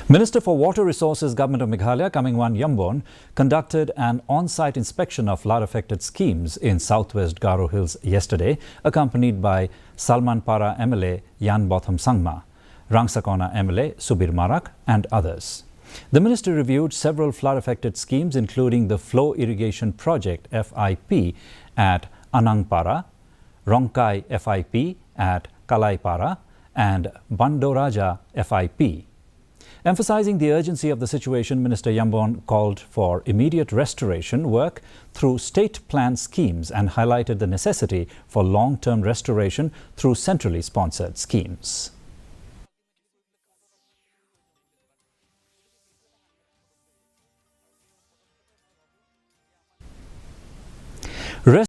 Minister for Water Resources, Government of Meghalaya, Kamingwan Ymbon, conducted an on-site inspection of flood-affected schemes in southwest Garo Hills yesterday, accompanied by Salmanpara MLA Yan Botham Sangma, Rangsakona MLA Subir Marak and others. The minister reviewed several flood-affected schemes, including the Flow Irrigation Project FIP at Anangpara, Rongkai FIP at Kalaipara and Bandoraja FIP. Emphasizing the urgency of the situation, Minister Ymbon called for immediate restoration work through state plan schemes and highlighted the necessity for long-term restoration through centrally sponsored schemes.